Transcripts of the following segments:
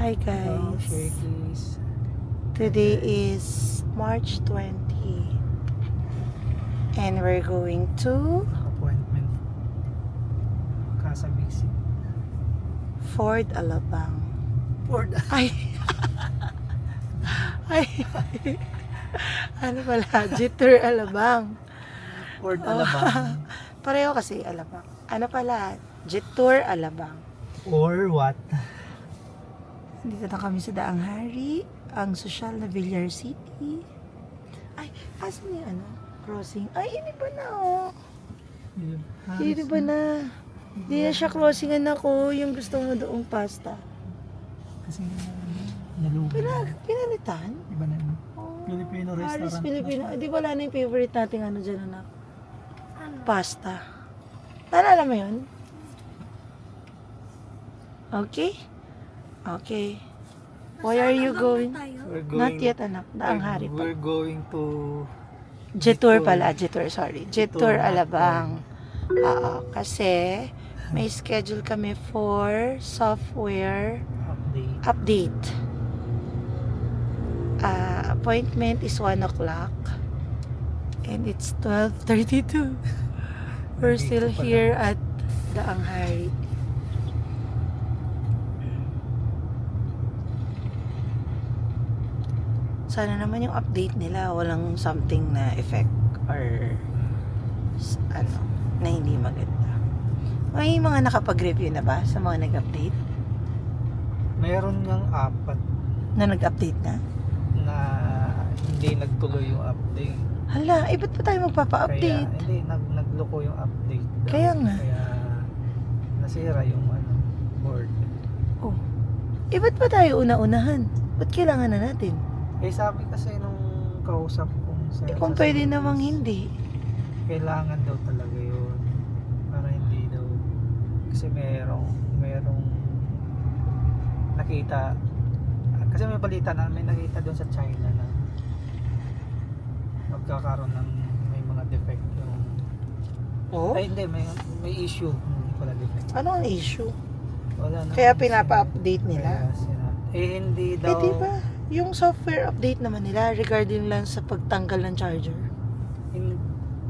Hi guys. Shakey's. Today is March 20 and we're going to Appointment. Casa Basic. Ford Alabang. Ford. Ay. Ay. Ano pala? Jitter Alabang. Ford Alabang. Pareho kasi Alabang. Ano pala? Jitter Alabang. Or what? Dito na kami sa Daang Hari, ang sosyal na Villar City. Ay, asan yung ano? Crossing. Ay, ini ba na oh? Hindi ba na? Hindi na siya crossingan ako. Yung gusto mo doong pasta. Kasi nalubo. Pinalitan? Iba na yun. Oh, Filipino Haris restaurant. Filipino. Di wala na yung favorite nating ano dyan, anak? Pasta. Naalala mo yun? Okay? Okay. Where are you going? We're Not going, yet, anak. Daang Hari pa. we're going to Jetour pala, Jetour, sorry. Jetour Jetour, Alabang. Oo, kasi may schedule kami for software update. update. Appointment is 1 o'clock and it's 12:32. We're still Nandito pala. here at Daang Hari. Sana naman yung update nila walang something na effect or ano na hindi maganda. May mga nakapag-review na ba sa mga nag-update? Mayroon ngang apat Na nag-update na? na hindi nagtuloy yung update. Hala, ba't pa tayo magpapa-update? Kaya, hindi, nagloko yung update. daw. Kaya nga. Kaya, nasira yung board. Oh. Ba't pa tayo una-unahan? Ba't kailangan na natin? Eh, sabi kasi nung kausap kong sa... Kung sa pwede service, namang hindi. kailangan daw talaga yun. Para hindi daw... Kasi merong nakita... Kasi may balita na, may nakita doon sa China na magkakaroon ng may mga defect yung... Oh? Ay, hindi, may issue. Hindi pala defect. Ano ang issue? Wala na. Kaya pinapa-update nila? Hindi daw... Eh, di ba? Yung software update naman nila regarding lang sa pagtanggal ng charger.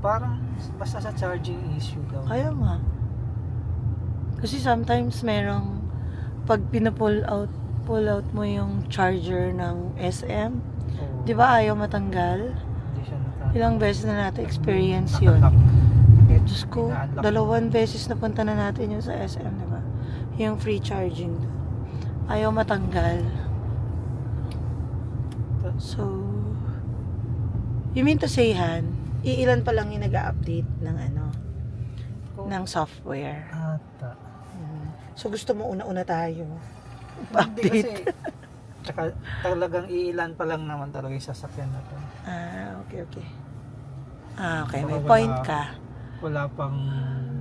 Parang basta sa charging issue daw. Kaya nga. Kasi sometimes merong pag pull out mo yung charger ng SM, Oo. di ba ayaw matanggal? Hindi siya nata- Ilang beses na natin experience yun. Naka-lock. Diyos ko, Ina-unlock. 2 beses na punta na natin yung sa SM, di ba? Yung free charging. Ayaw matanggal. So, you mean to say, Han, iilan pa lang yung nag-update ng ng software. Ata. So, gusto mo una-una tayo. Hindi Update. kasi, tsaka talagang iilan pa lang naman talaga yung sasakyan na to. Okay. Okay, may Baka point wala- ka. Wala pang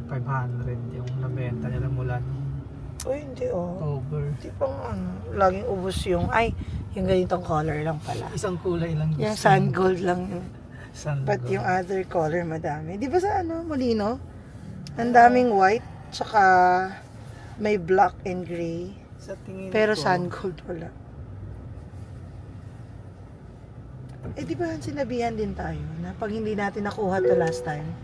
500 yung nabenta nila mula nung Uy, hindi October. Hindi pang laging ubos yung, yung ganitong color lang pala. Isang kulay lang. Yung gusto. sand gold lang yun. Sand But gold. yung other color madami. Di ba sa Molino? Ang daming white, tsaka may black and gray. Sa tingin Pero ko, sand gold wala. Di ba sinabihan din tayo na pag hindi natin nakuha to last time,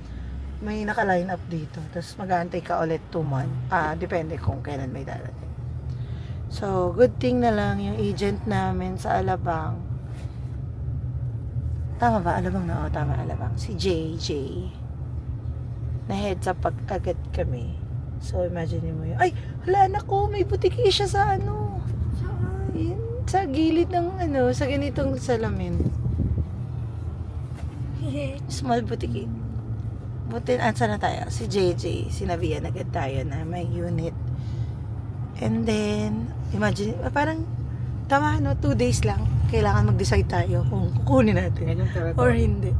may naka-line up dito. Tapos mag-aantay ka ulit 2 months. Depende kung kailan may darating. So, good thing na lang yung agent namin sa Alabang. Tama ba? Alabang na? Oo, tama, Alabang. Si JJ. Na heads up agad kami. So, imagine mo yun. Ay, hala, anak ko, may butiki siya sa Yun, sa gilid ng sa ganitong salamin. Small butiki. Buti, ansa na tayo? Si JJ, sinabihan agad tayo na may unit. And then, imagine, parang, tama 2 days lang, kailangan mag-decide tayo kung kukunin natin. Yan yung territory. Or hindi.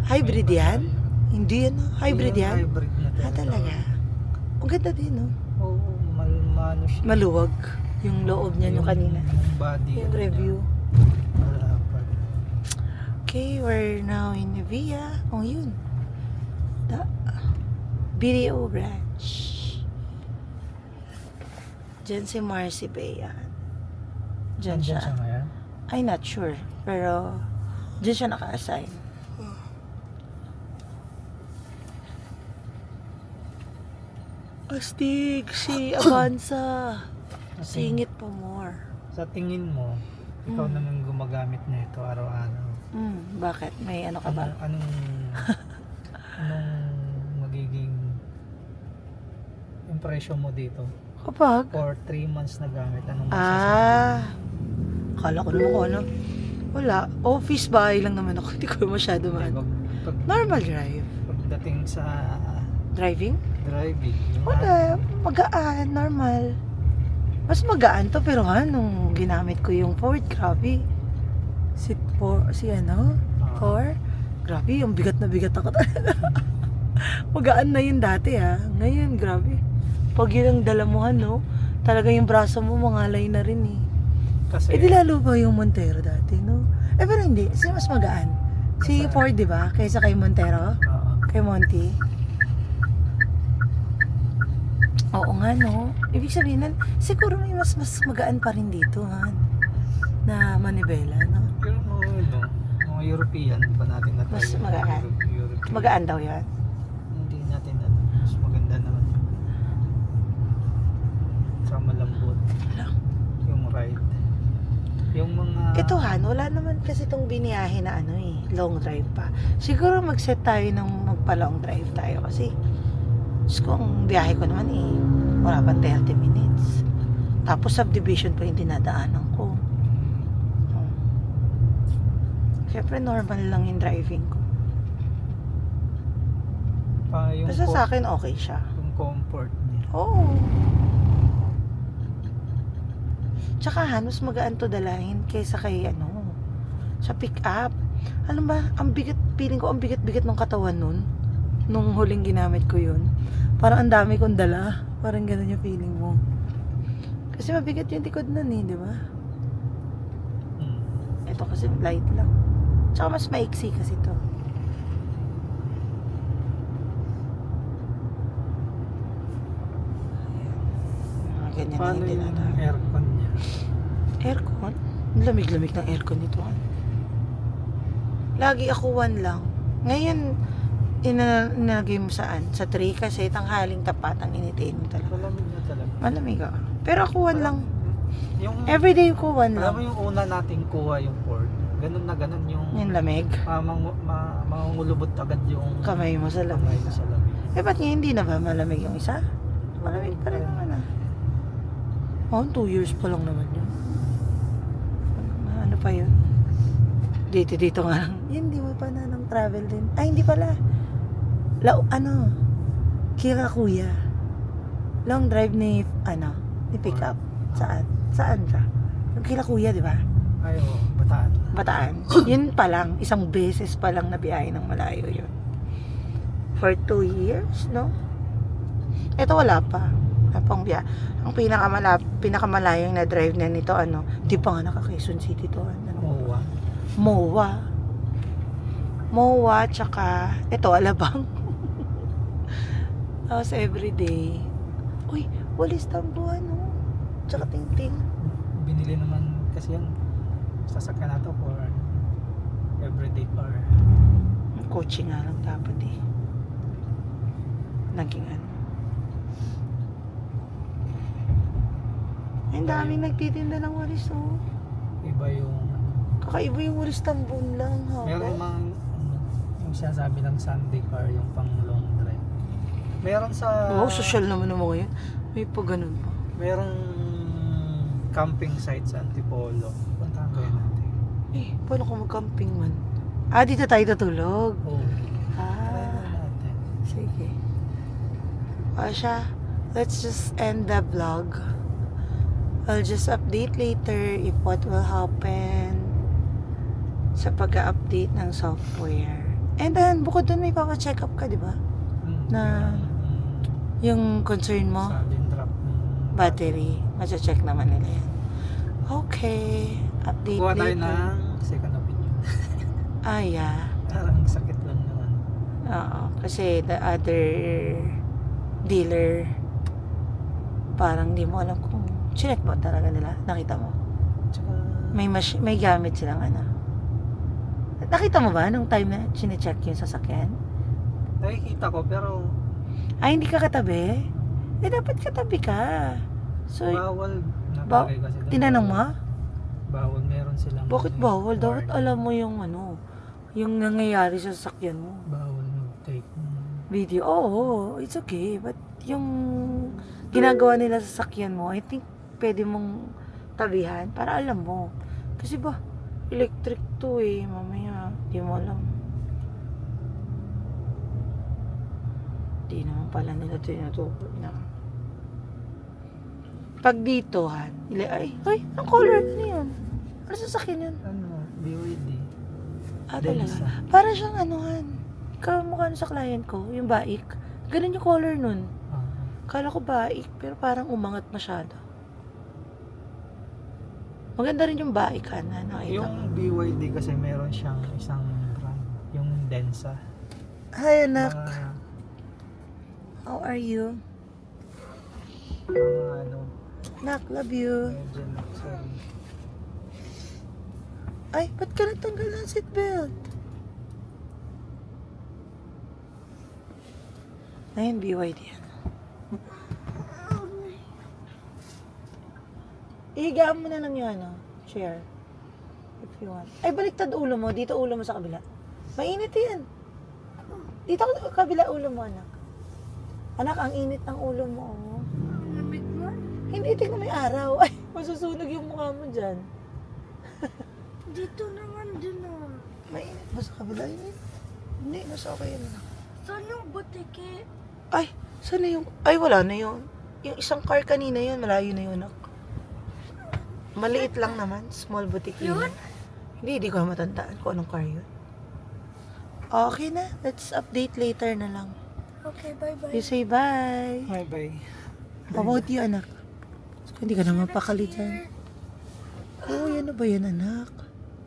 Hybrid yan? Hindi yan, hybrid Yung yan? Hybrid na territory. Talaga. Ang ganda din, no? Oo, malmano siya. Maluwag. Yung loob niya, yung kanina. Yung body. Yung review. Wala pa. Okay, we're now in Via. Oh, yun. The BDO branch. Diyan si Marcy Bay yan. Diyan Nandyan siya. siya ngayon? I'm not sure. Pero, diyan siya naka-assign. Astig, si Avanza. Singit pa more. Sa tingin mo, ikaw naman gumagamit nito araw-araw. Bakit? May ano ka ba? Anong magiging impression mo dito? Kapag? For 3 months na gamit, anong masasabi? Akala ko naman kung ano. Wala. Office bahay lang naman ako. Hindi ko masyado maano. Normal drive. Pagdating sa Driving? driving, Wala. Magaan. Normal. Mas magaan to. Pero nung ginamit ko yung Ford, grabe. Si Ford. Grabe, yung bigat na bigat ako talaga. Magaan na yun dati Ngayon, grabe. Pag yun ang dala mo, talaga yung braso mo mangalay na rin kasi di lalo ba yung Montero dati, no? Pero hindi, mas magaan. Si Ford, di ba? Kaysa kay Montero? Kay Monty. Oo nga, no? Ibig sabihin, siguro may mas magaan pa rin dito, na manibela, no? pero mga European, pa natin na tayo. Mas magaan. European. Magaan daw yan. Hindi natin mas maganda naman. Sa malambot. Yung ride. Yung mga... Ito wala naman kasi itong biniyahe na long drive pa. Siguro mag-set tayo ng magpa-long drive tayo kasi kung biyahe ko naman wala pa 30 minutes. Tapos subdivision pa yung dinadaanan ko. Siyempre normal lang yung driving ko. yung Basta sa akin okay siya. Yung comfort niya. Oo. Tsaka mas magaan to dalahin kaysa kay sa pick up. Alam ba, feeling ko ang bigat-bigat ng katawan nun. Nung huling ginamit ko yun. Parang ang dami kong dala. Parang ganun yung feeling mo. Kasi mabigat yung likod nun di ba? Ito kasi light lang. Tsaka mas maiksi kasi to. Ganyan na Paano yung yung dinadaan. aircon niya? Aircon? Ang lamig-lamig ng aircon nito. Lagi ako 1 lang. Ngayon, inalagay mo saan? Sa 3 kasi tanghaling tapat ang initiin mo talaga. Malamig na talaga. Malamig Pero ako 1 lang. Yung, Everyday ko 1 alam lang. mo yung una nating kuha yung Ford. Ganun na ganun yung... Yung lamig. Mangungulubot agad yung... Kamay mo sa kamay lamig. mo sa lamig. Ba't nga hindi na ba malamig yung isa? Malamig pa rin naman 2 years pa lang naman yun. Ano pa yun? Dito nga lang. Yan, di mo pa na ng travel din. Ay, hindi pala. Kira Kuya. Long drive ni pick up. Saan? Saan siya? Yung Kila Kuya, di ba? Ay, Bataan. Bataan. Yun pa lang. Isang beses pa lang nabiyahe ng malayo yun. For 2 years, no? Ito wala pa. Pang biya. Ang pinakamalayong na drive na nito, di pa nga naka-Quezon City to. MOA, tsaka, ito, Alabang. Tapos everyday. Uy, walis tambo, tsaka ting-ting. Binili naman kasi yan. Sasakyan na to for everyday car. Coaching nga lang dapat Naging Ang daming nagtitinda ng walis, Iba yung... Kakaiba yung walis tambon lang, Meron mang yung sinasabi ng Sunday car, yung pang long drive. Meron sa... Wow, social naman ng mga yun. May pa ganun pa. Merong camping site sa Antipolo. Puntahan kayo natin. Paano kung mag-camping man? Dito tayo tutulog. Oo. Try natin. Sige. Siya, let's just end the vlog. I'll just update later if what will happen sa pag-update ng software. And then, bukod dun may papa-check up ka, di ba? Na yung concern mo, Sudden drop ng battery, check naman nila yan. Okay, update Kuha tayo later. ng second opinion. Yeah. Parang sakit lang naman. Oo, kasi the other dealer, parang di mo alam kung chinek mo talaga nila. Nakita mo. Tsaka, May gamit silang ano. Nakita mo ba nung time na chinecheck yung sasakyan? nakikita ko pero Ay, hindi ka katabi? Eh, dapat katabi ka. So, bawal. Nakalagay kasi doon, tinanong mo? Bawal, meron silang... Bakit ano, bawal? Dapat warning. alam mo yung ano, yung nangyayari sa sasakyan mo. Bawal mag-take. Video, oo, it's okay. But yung ginagawa nila sa sasakyan mo, I think pwede mong tabihan para alam mo. Kasi ba, electric to eh, mamaya, di mo alam. Di naman pala nila tinuturo na. Pag dito, Han, ay, ang color na yun. Ano sasakyan yun? Ano, BYD. Ah, Densa. talaga. Para siyang ano, Han. Kamukha sa client ko, yung baik. Ganun yung color nun. Ah. Kala ko baik, pero parang umangat masyado. Maganda rin yung baik, Han, na nakita ko. Yung BYD kasi meron siyang isang brand. Yung Densa. Hi, anak. Mga, How are you? mga ano, Nak, love you. medyo sorry. Ay, ba't ka natanggal ng seatbelt? Ayun, BYD yan. Ihigaan mo na lang yung ano, chair. If you want. Ay, baliktad ulo mo. Dito ulo mo sa kabila. Mainit yan. Dito kabila ulo mo, anak. Anak, ang init ng ulo mo. Oh. Lamig mo? Hindi, tingnan mo yung araw. Ay, masusunog yung mukha mo dyan. Dito naman din ah. Mainit ba sa kabila yun? Hindi, nasa okay yun. Saan yung butike? Ay, saan na yung... Ay, wala na yun. Yung isang car kanina yun, malayo na yun. Anak. Maliit lang naman. Small boutique yun. Hindi ko na matandaan kung anong car yun. Okay na. Let's update later na lang. Okay, bye-bye. You say bye. Bye-bye. How about you, anak? Hindi ka naman pakali dyan. Oh, yan na ba yan, anak?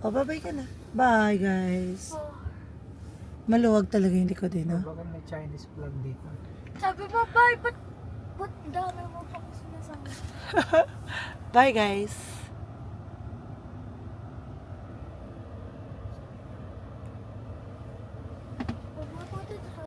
Oh, bye-bye ka na. Bye, guys. Oh. Maluwag talaga yung likod eh, no? Baka may Chinese flag dito. Sabi mo, bye, ba't dami mo pang sinasabi? Bye, guys.